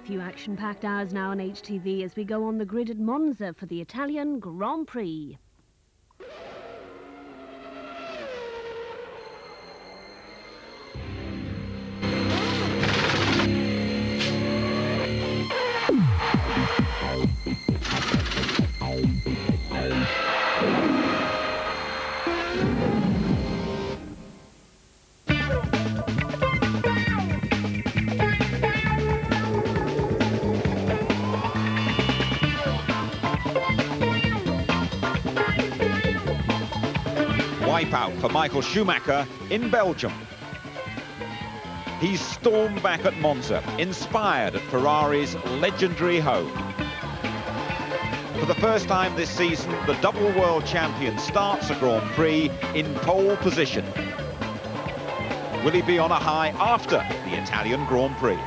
few action-packed hours now on HTV as we go on the grid at Monza for the Italian Grand Prix. Wipeout for Michael Schumacher in Belgium. He's stormed back at Monza, inspired at Ferrari's legendary home. For the first time this season, the double world champion starts a Grand Prix in pole position. Will he be on a high after the Italian Grand Prix?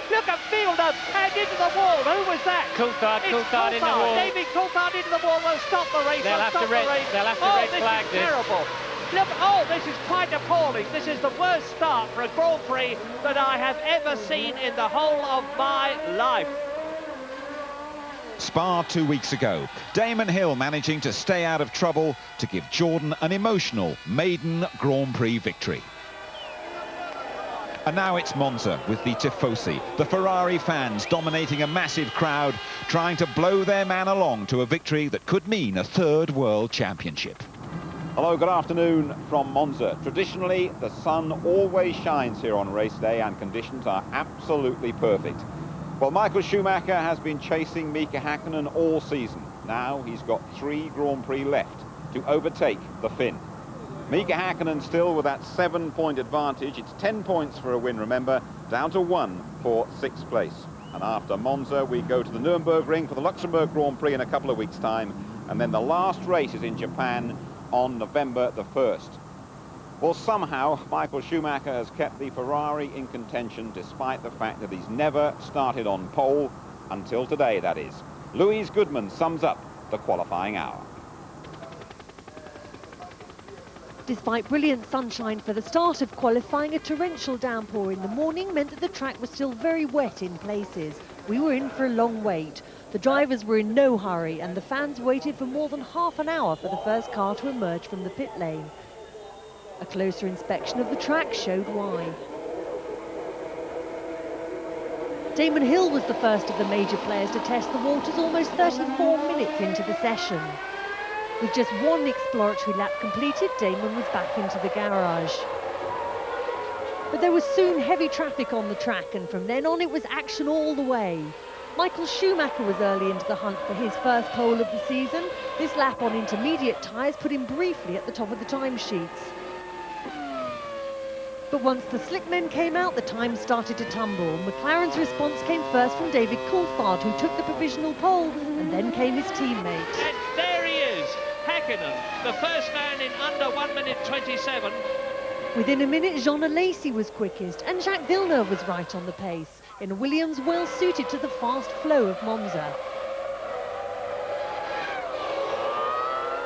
Look at Fielder, and into the wall. Who was that? Coulthard in the wall. David Coulthard into the wall. They'll stop the race. They'll have to red flag this. Terrible. Look, this is quite appalling. This is the worst start for a Grand Prix that I have ever seen in the whole of my life. Spa 2 weeks ago, Damon Hill managing to stay out of trouble to give Jordan an emotional maiden Grand Prix victory. And now it's Monza with the Tifosi, the Ferrari fans dominating a massive crowd, trying to blow their man along to a victory that could mean a third world championship. Hello, good afternoon from Monza. Traditionally, the sun always shines here on race day and conditions are absolutely perfect. Well, Michael Schumacher has been chasing Mika Hakkinen all season. Now he's got 3 Grand Prix left to overtake the Finn. Mika Hakkinen still with that 7-point advantage. It's 10 points for a win, remember, down to 1 for 6th place. And after Monza, we go to the Nürburgring Ring for the Luxembourg Grand Prix in a couple of weeks' time. And then the last race is in Japan on November the 1st. Well, somehow, Michael Schumacher has kept the Ferrari in contention despite the fact that he's never started on pole, until today, that is. Louise Goodman sums up the qualifying hour. Despite brilliant sunshine for the start of qualifying, a torrential downpour in the morning meant that the track was still very wet in places. We were in for a long wait. The drivers were in no hurry and the fans waited for more than half an hour for the first car to emerge from the pit lane. A closer inspection of the track showed why. Damon Hill was the first of the major players to test the waters almost 34 minutes into the session. With just 1 exploratory lap completed, Damon was back into the garage. But there was soon heavy traffic on the track, and from then on it was action all the way. Michael Schumacher was early into the hunt for his first pole of the season. This lap on intermediate tyres put him briefly at the top of the timesheets. But once the slick men came out, the time started to tumble. McLaren's response came first from David Coulthard, who took the provisional pole, and then came his teammate. And there he is, Hakkinen, the first man in under 1 minute 27. Within a minute, Jean Alesi was quickest, and Jacques Villeneuve was right on the pace, in a Williams well suited to the fast flow of Monza.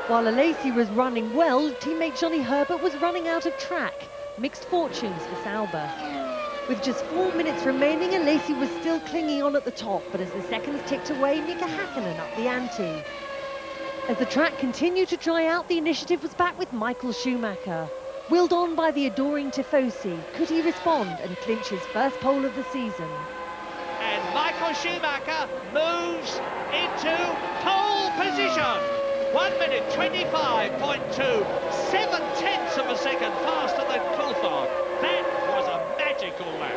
While Alesi was running well, teammate Johnny Herbert was running out of track. Mixed fortunes for Sauber. With just 4 minutes remaining, Alesi was still clinging on at the top, but as the seconds ticked away, Mika Hakkinen upped the ante. As the track continued to dry out, the initiative was back with Michael Schumacher. Willed on by the adoring Tifosi, could he respond and clinch his first pole of the season? And Michael Schumacher moves into pole position. 1 minute 25.2, 7/10 of a second faster than Coulthard. That was a magical lap.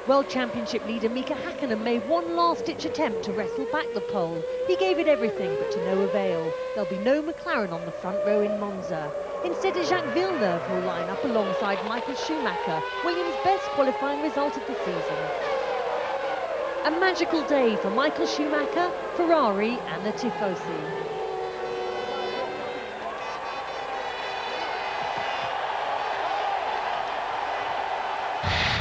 World Championship leader Mika Häkkinen made one last-ditch attempt to wrestle back the pole. He gave it everything, but to no avail. There'll be no McLaren on the front row in Monza. Instead, it's Jacques Villeneuve who'll line up alongside Michael Schumacher, Williams' best qualifying result of the season. A magical day for Michael Schumacher, Ferrari and the Tifosi.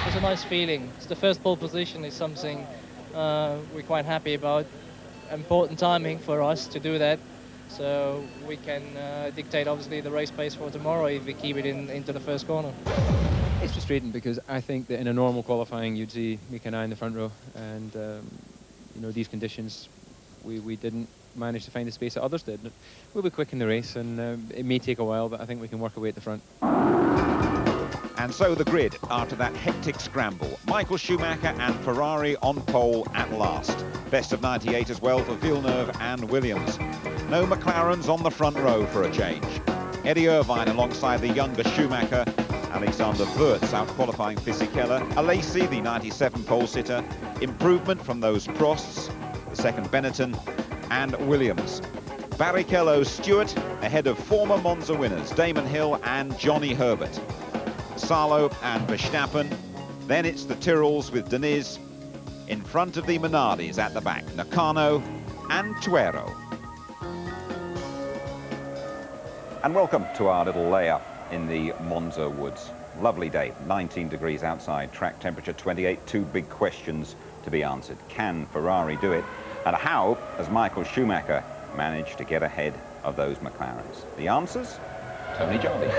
It's a nice feeling. It's the first pole position is something we're quite happy about. Important timing for us to do that, so we can dictate obviously the race pace for tomorrow if we keep it into the first corner. It's frustrating because I think that in a normal qualifying you'd see Mika and I in the front row, and you know, these conditions we didn't manage to find the space that others did. We'll be quick in the race, and it may take a while, but I think we can work away at the front. And so the grid after that hectic scramble. Michael Schumacher and Ferrari on pole at last. Best of 98 as well for Villeneuve and Williams. No McLarens on the front row for a change. Eddie Irvine alongside the younger Schumacher. Alexander Wurz out-qualifying Fisichella. Alesi, the 97 pole-sitter. Improvement from those Prosts, the second Benetton, and Williams. Barrichello Stewart ahead of former Monza winners Damon Hill and Johnny Herbert. Salo and Verstappen. Then it's the Tyrrells with Diniz in front of the Minardis at the back. Nakano and Tuero. And welcome to our little layup in the Monza woods. Lovely day, 19 degrees outside, track temperature 28. Two big questions to be answered. Can Ferrari do it? And how has Michael Schumacher managed to get ahead of those McLarens? The answers? Tony Jarvis.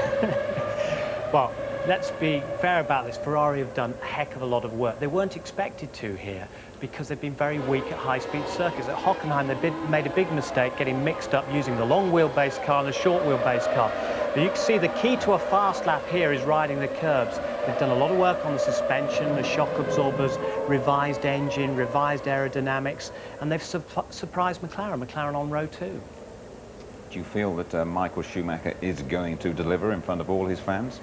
Well, let's be fair about this. Ferrari have done a heck of a lot of work. They weren't expected to here because they've been very weak at high-speed circuits. At Hockenheim, they made a big mistake getting mixed up using the long wheelbase car and the short wheelbase car. But you can see the key to a fast lap here is riding the curbs. They've done a lot of work on the suspension, the shock absorbers, revised engine, revised aerodynamics, and they've surprised McLaren. McLaren on row 2. Do you feel that Michael Schumacher is going to deliver in front of all his fans?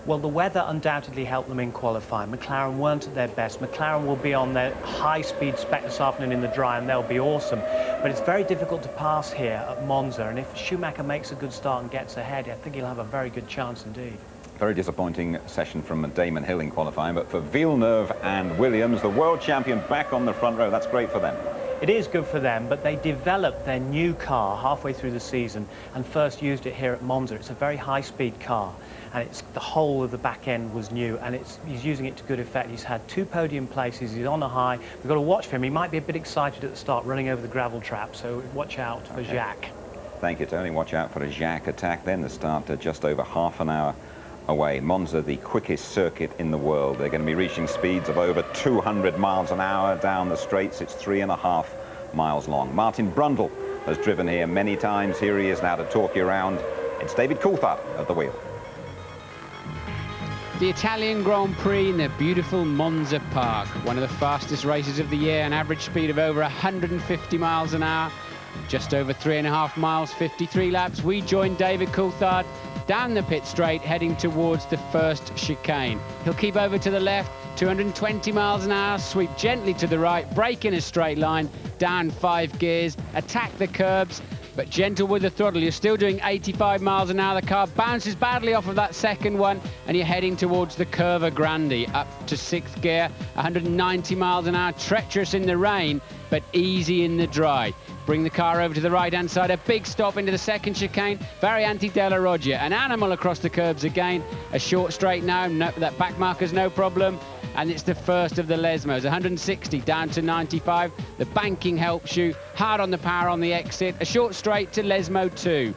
Well, the weather undoubtedly helped them in qualifying. McLaren weren't at their best. McLaren will be on their high-speed spec this afternoon in the dry, and they'll be awesome. But it's very difficult to pass here at Monza, and if Schumacher makes a good start and gets ahead, I think he'll have a very good chance indeed. Very disappointing session from Damon Hill in qualifying, but for Villeneuve and Williams, the world champion back on the front row, that's great for them. It is good for them, but they developed their new car halfway through the season and first used it here at Monza. It's a very high-speed car, and the whole of the back end was new, and he's using it to good effect. He's had 2 podium places, he's on a high. We've got to watch for him. He might be a bit excited at the start, running over the gravel trap, so watch out for Jacques. Thank you, Tony. Watch out for a Jacques attack then. The start just over half an hour away. Monza, the quickest circuit in the world. They're going to be reaching speeds of over 200 miles an hour down the straights. It's 3.5 miles long. Martin Brundle has driven here many times. Here he is now to talk you around. It's David Coulthard at the wheel. The Italian Grand Prix in the beautiful Monza Park. One of the fastest races of the year, an average speed of over 150 miles an hour. Just over 3.5 miles, 53 laps. We join David Coulthard down the pit straight, heading towards the first chicane. He'll keep over to the left, 220 miles an hour, sweep gently to the right, brake in a straight line, down 5 gears, attack the curbs, but gentle with the throttle. You're still doing 85 miles an hour. The car bounces badly off of that second one, and you're heading towards the Curva Grande, up to 6th gear, 190 miles an hour, treacherous in the rain, but easy in the dry. Bring the car over to the right-hand side, a big stop into the second chicane, Variante della Roggia, an animal across the curbs again, a short straight now, that back marker's no problem, and it's the first of the Lesmos, 160 down to 95, the banking helps you, hard on the power on the exit, a short straight to Lesmo 2,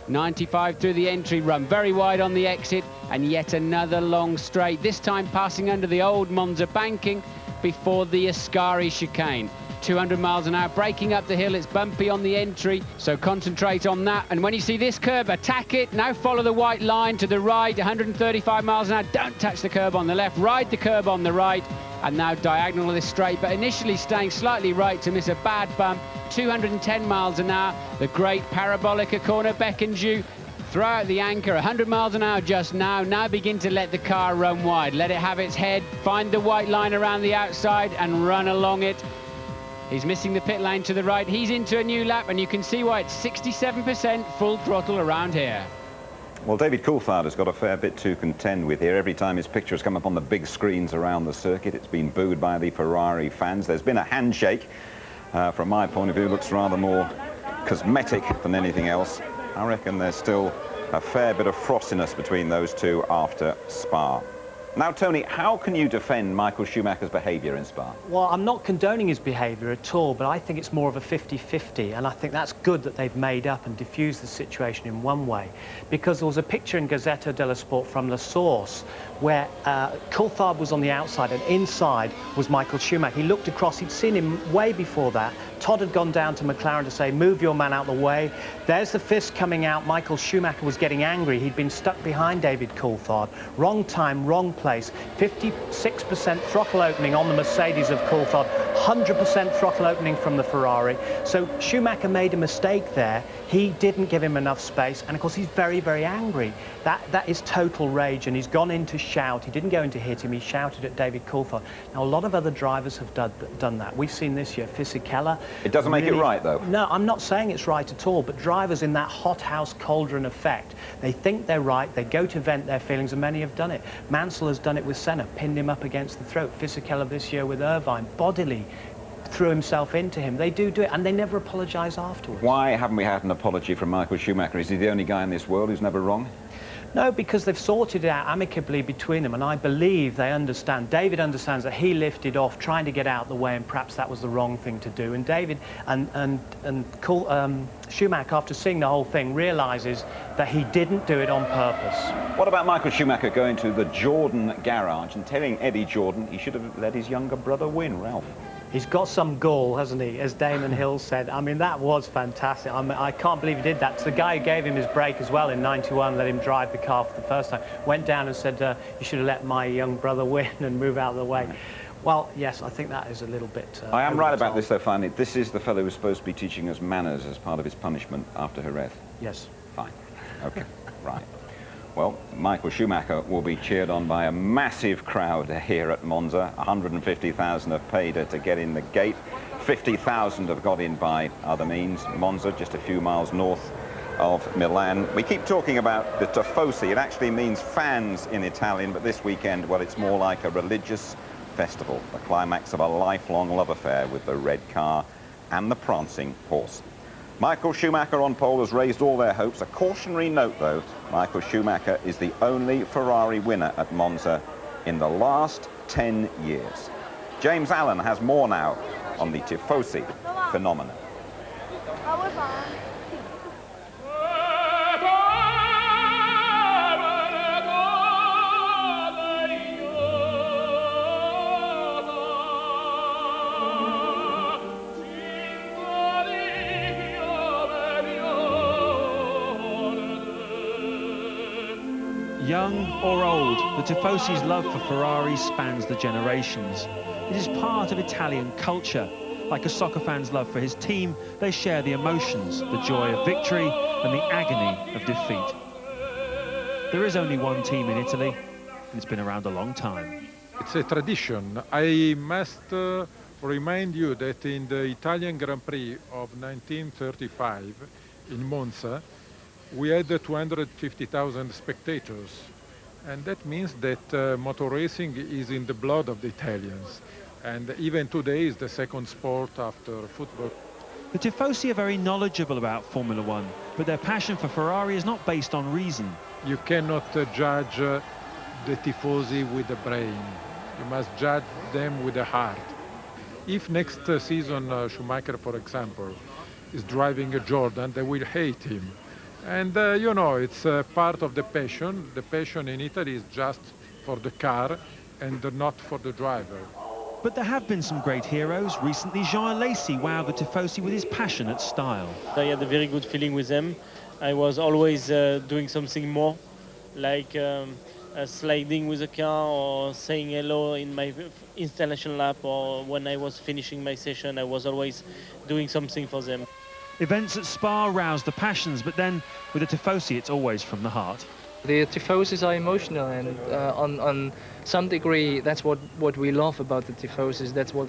95 through the entry run, very wide on the exit, and yet another long straight, this time passing under the old Monza banking before the Ascari chicane. 200 miles an hour, braking up the hill, it's bumpy on the entry, so concentrate on that. And when you see this curb, attack it, now follow the white line to the right, 135 miles an hour, don't touch the curb on the left, ride the curb on the right, and now diagonal of this straight, but initially staying slightly right to miss a bad bump, 210 miles an hour, the great Parabolica corner beckons you, Throw out the anchor, 100 miles an hour just now. Now begin to let the car run wide. Let it have its head, find the white line around the outside and run along it. He's missing the pit lane to the right. He's into a new lap, and you can see why it's 67% full throttle around here. Well, David Coulthard has got a fair bit to contend with here. Every time his picture has come up on the big screens around the circuit, it's been booed by the Ferrari fans. There's been a handshake. From my point of view, looks rather more cosmetic than anything else. I reckon there's still a fair bit of frostiness between those two after Spa. Now, Tony, how can you defend Michael Schumacher's behaviour in Spa? Well, I'm not condoning his behaviour at all, but I think it's more of a 50-50, and I think that's good that they've made up and diffused the situation in one way, because there was a picture in Gazzetta dello Sport from La Source where Coulthard was on the outside and inside was Michael Schumacher. He looked across, he'd seen him way before that. Todd had gone down to McLaren to say, move your man out the way. There's the fist coming out. Michael Schumacher was getting angry. He'd been stuck behind David Coulthard. Wrong time, wrong place. 56% throttle opening on the Mercedes of Coulthard, 100% throttle opening from the Ferrari. So Schumacher made a mistake there. He didn't give him enough space, and of course he's very, very angry. That is total rage, and he's gone in to shout. He didn't go in to hit him, he shouted at David Coulthard. Now, a lot of other drivers have done that. We've seen this year, Fisichella. It doesn't make it right, though. No, I'm not saying it's right at all, but drivers in that hothouse cauldron effect, they think they're right, they go to vent their feelings, and many have done it. Mansell has done it with Senna, pinned him up against the throat. Fisichella this year with Irvine, bodily threw himself into him. They do it, and they never apologise afterwards. Why haven't we had an apology from Michael Schumacher? Is he the only guy in this world who's never wrong? No, because they've sorted it out amicably between them, and I believe they understand. David understands that he lifted off trying to get out of the way, and perhaps that was the wrong thing to do. And David Schumacher, after seeing the whole thing, realises that he didn't do it on purpose. What about Michael Schumacher going to the Jordan garage and telling Eddie Jordan he should have let his younger brother win, Ralph? He's got some gall, hasn't he, as Damon Hill said. I mean, that was fantastic. I can't believe he did that. So the guy who gave him his break as well in '91, let him drive the car for the first time, went down and said, you should have let my young brother win and move out of the way. Well, yes, I think that is a little bit... I am right about this, though, finally. This is the fellow who's supposed to be teaching us manners as part of his punishment after Jerez. Yes. Fine. OK, right. Well, Michael Schumacher will be cheered on by a massive crowd here at Monza. 150,000 have paid to get in the gate. 50,000 have got in by other means. Monza, just a few miles north of Milan. We keep talking about the Tifosi. It actually means fans in Italian, but this weekend, well, it's more like a religious festival, the climax of a lifelong love affair with the red car and the prancing horse. Michael Schumacher on pole has raised all their hopes. A cautionary note, though, Michael Schumacher is the only Ferrari winner at Monza in the last 10 years. James Allen has more now on the Tifosi phenomenon. Young or old, the Tifosi's love for Ferrari spans the generations. It is part of Italian culture. Like a soccer fan's love for his team, they share the emotions, the joy of victory and the agony of defeat. There is only one team in Italy, and it's been around a long time. It's a tradition. I must remind you that in the Italian Grand Prix of 1935 in Monza, we had 250,000 spectators, and that means that motor racing is in the blood of the Italians, and even today is the second sport after football. The Tifosi are very knowledgeable about Formula One, but their passion for Ferrari is not based on reason. You cannot judge the Tifosi with the brain. You must judge them with the heart. If next season Schumacher, for example, is driving a Jordan, they will hate him. And, you know, it's part of the passion. The passion in Italy is just for the car and not for the driver. But there have been some great heroes. Recently, Jean Alesi wowed the Tifosi with his passionate style. I had a very good feeling with them. I was always doing something more, like sliding with the car or saying hello in my installation lap, or when I was finishing my session, I was always doing something for them. Events at Spa rouse the passions, but then with the Tifosi, it's always from the heart. The Tifosis are emotional, and on some degree that's what we love about the Tifosis. That's what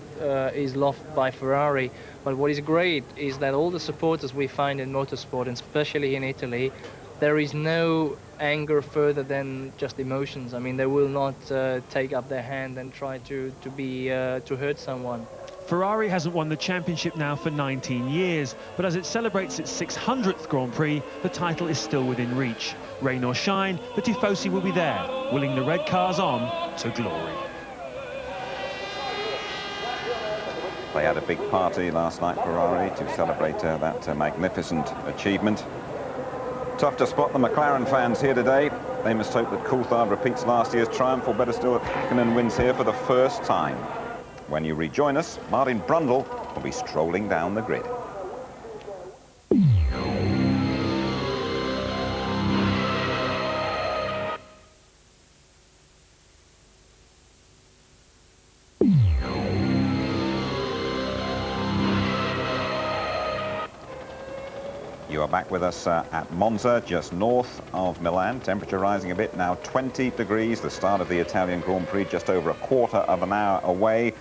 is loved by Ferrari. But what is great is that all the supporters we find in motorsport, and especially in Italy, there is no anger further than just emotions. I mean, they will not take up their hand and try to hurt someone. Ferrari hasn't won the championship now for 19 years, but as it celebrates its 600th Grand Prix, the title is still within reach. Rain or shine, the Tifosi will be there, willing the red cars on to glory. They had a big party last night, Ferrari, to celebrate that magnificent achievement. Tough to spot the McLaren fans here today. They must hope that Coulthard repeats last year's triumph, or better still, that Hakkinen wins here for the first time. When you rejoin us, Martin Brundle will be strolling down the grid. You are back with us at Monza, just north of Milan. Temperature rising a bit, now 20 degrees. The start of the Italian Grand Prix just over a quarter of an hour away.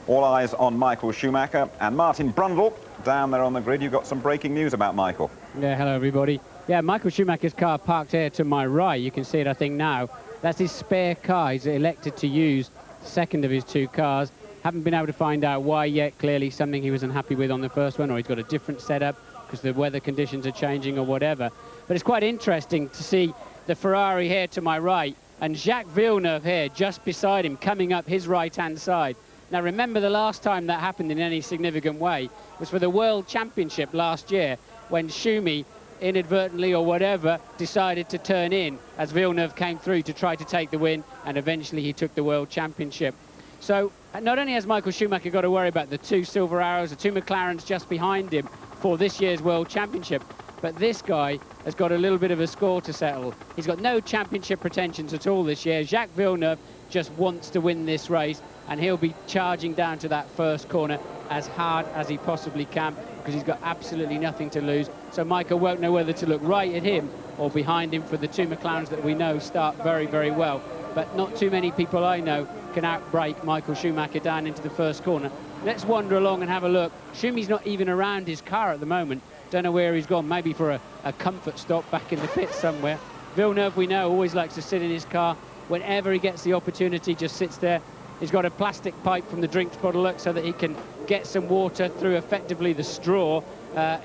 All eyes on Michael Schumacher and Martin Brundle down there on the grid. You've got some breaking news about Michael. Yeah, hello everybody. Yeah, Michael Schumacher's car parked here to my right. You can see it, I think, now. That's his spare car. He's elected to use the second of his two cars. Haven't been able to find out why yet. Clearly something he was unhappy with on the first one, or he's got a different setup because the weather conditions are changing or whatever. But it's quite interesting to see the Ferrari here to my right and Jacques Villeneuve here just beside him, coming up his right-hand side. Now, remember, the last time that happened in any significant way was for the World Championship last year, when Schumi, inadvertently or whatever, decided to turn in as Villeneuve came through to try to take the win, and eventually he took the World Championship. So not only has Michael Schumacher got to worry about the two Silver Arrows, the two McLarens just behind him for this year's World Championship, but this guy has got a little bit of a score to settle. He's got no championship pretensions at all this year. Jacques Villeneuve just wants to win this race, and he'll be charging down to that first corner as hard as he possibly can, because he's got absolutely nothing to lose. So Michael won't know whether to look right at him or behind him for the two McLarens that we know start very, very well. But not too many people I know can outbrake Michael Schumacher down into the first corner. Let's wander along and have a look. Schumi's not even around his car at the moment. Don't know where he's gone, maybe for a comfort stop back in the pits somewhere. Villeneuve, we know, always likes to sit in his car. Whenever he gets the opportunity, just sits there. He's got a plastic pipe from the drinks bottle so that he can get some water through effectively the straw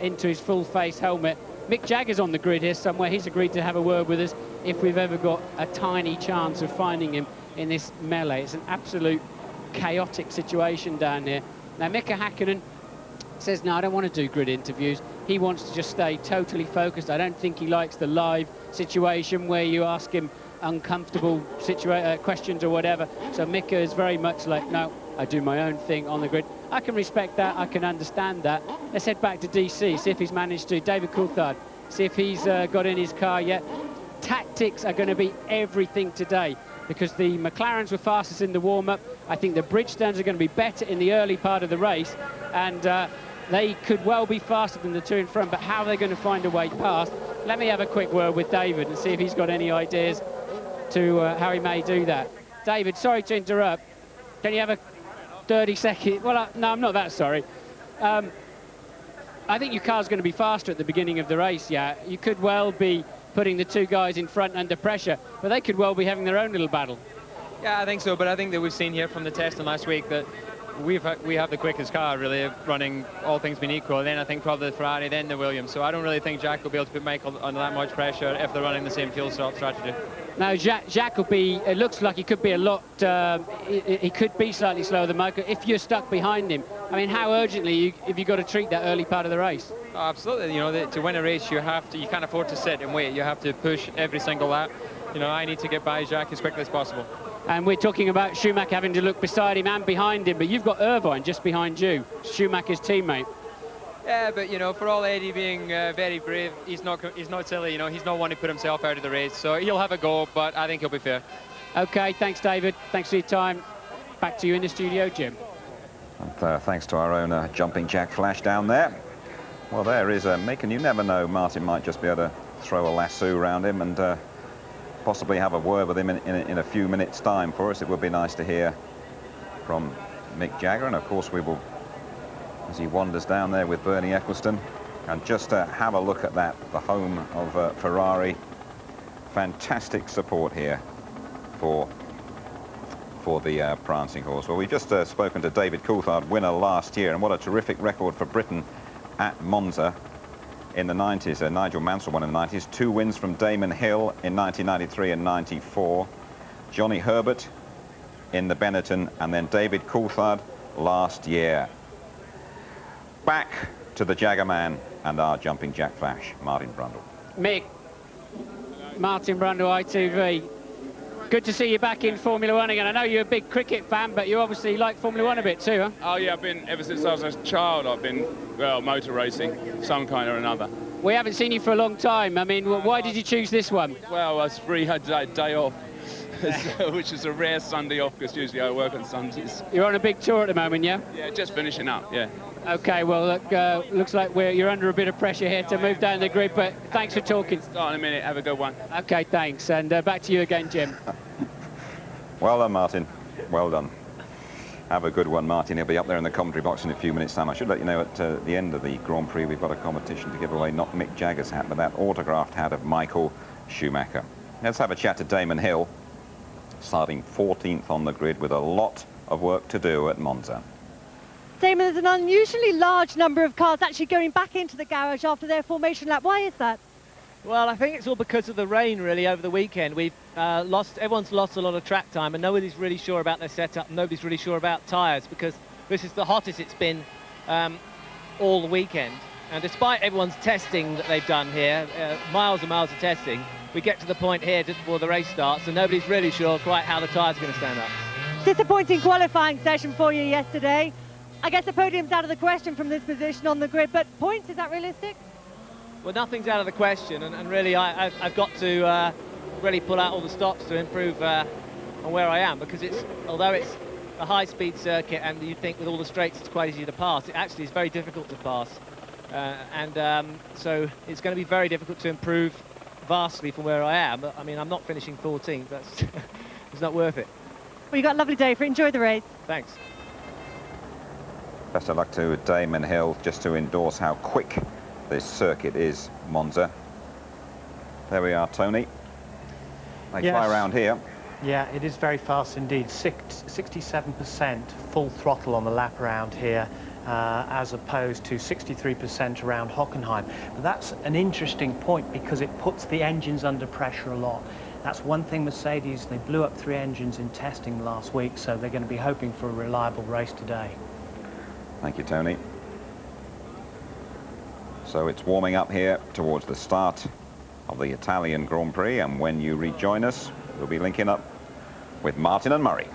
into his full face helmet. Mick Jagger's on the grid here somewhere. He's agreed to have a word with us if we've ever got a tiny chance of finding him in this melee. It's an absolute chaotic situation down here. Now, Mika Hakkinen says, no, I don't want to do grid interviews. He wants to just stay totally focused. I don't think he likes the live situation where you ask him uncomfortable questions or whatever. So Mika is very much like, no, I do my own thing on the grid. I can respect that, I can understand that. Let's head back to DC, see if he's managed to, David Coulthard, see if he's got in his car yet. Tactics are going to be everything today, because the McLarens were fastest in the warm-up. I think the Bridgestones are going to be better in the early part of the race, and they could well be faster than the two in front, but how are they going to find a way past? Let me have a quick word with David and see if he's got any ideas to how he may do that. David, sorry to interrupt. Can you have a 30-second? Well, no, I'm not that sorry. I think your car's going to be faster at the beginning of the race, yeah. You could well be putting the two guys in front under pressure, but they could well be having their own little battle. Yeah, I think so, but I think that we've seen here from the testing last week that we have the quickest car, really, running all things being equal. And then I think probably the Ferrari, then the Williams. So I don't really think Jack will be able to put Michael under that much pressure if they're running the same fuel swap strategy. Now, Jacques will be, it looks like he could be a lot, he could be slightly slower than Michael if you're stuck behind him. I mean, how urgently have you got to treat that early part of the race? Oh, absolutely. You know, to win a race, you can't afford to sit and wait. You have to push every single lap. You know, I need to get by Jacques as quickly as possible. And we're talking about Schumacher having to look beside him and behind him, but you've got Irvine just behind you, Schumacher's teammate. Yeah, but, you know, for all Eddie being very brave, he's not silly, you know, he's not one to put himself out of the race, so he'll have a go, but I think he'll be fair. OK, thanks, David. Thanks for your time. Back to you in the studio, Jim. And, thanks to our own Jumping Jack Flash down there. Well, there is Mick, and you never know, Martin might just be able to throw a lasso around him and possibly have a word with him in a few minutes' time for us. It would be nice to hear from Mick Jagger, and of course we will, as he wanders down there with Bernie Ecclestone. And just to have a look at that, the home of Ferrari. Fantastic support here for the prancing horse. Well, we've just spoken to David Coulthard, winner last year, and what a terrific record for Britain at Monza in the 90s. Nigel Mansell won in the 90s. 2 wins from Damon Hill in 1993 and 94. Johnny Herbert in the Benetton, and then David Coulthard last year. Back to the Jagger man and our jumping jack flash, Martin Brundle. Mick, Martin Brundle, ITV. Good to see you back in Formula One again. I know you're a big cricket fan, but you obviously like Formula One a bit too, huh? Oh yeah, I've been, ever since I was a child, I've been, well, motor racing, some kind or another. We haven't seen you for a long time. I mean, why did you choose this one? Well, I was free, had a day off, which is a rare Sunday off, because usually I work on Sundays. You're on a big tour at the moment, yeah? Yeah, just finishing up, yeah. Okay, well, look, looks like you're under a bit of pressure here to move down the grid, but thanks for talking. Start in a minute, have a good one. Okay, thanks, and back to you again, Jim. Well done, Martin. Well done. Have a good one, Martin. He'll be up there in the commentary box in a few minutes' time. I should let you know at the end of the Grand Prix, we've got a competition to give away, not Mick Jagger's hat, but that autographed hat of Michael Schumacher. Let's have a chat to Damon Hill, starting 14th on the grid with a lot of work to do at Monza. Damon, there's an unusually large number of cars actually going back into the garage after their formation lap. Why is that? Well, I think it's all because of the rain, really, over the weekend. We've everyone's lost a lot of track time, and nobody's really sure about their setup. Nobody's really sure about tyres, because this is the hottest it's been all the weekend. And despite everyone's testing that they've done here, miles and miles of testing, we get to the point here just before the race starts, and nobody's really sure quite how the tyres are going to stand up. Disappointing qualifying session for you yesterday. I guess the podium's out of the question from this position on the grid, but points, is that realistic? Well, nothing's out of the question, and really I've got to really pull out all the stops to improve on where I am, because although it's a high-speed circuit and you think with all the straights it's quite easy to pass, it actually is very difficult to pass. So it's going to be very difficult to improve vastly from where I am. I mean, I'm not finishing 14th. That's it's not worth it. Well, you've got a lovely day for it. Enjoy the race. Thanks. Best of luck to Damon Hill, just to endorse how quick this circuit is, Monza. There we are, Tony. They fly around here. Yeah, it is very fast indeed. 67% full throttle on the lap around here, as opposed to 63% around Hockenheim. But that's an interesting point, because it puts the engines under pressure a lot. That's one thing Mercedes, they blew up 3 engines in testing last week, so they're going to be hoping for a reliable race today. Thank you, Tony. So it's warming up here towards the start of the Italian Grand Prix, and when you rejoin us, we'll be linking up with Martin and Murray.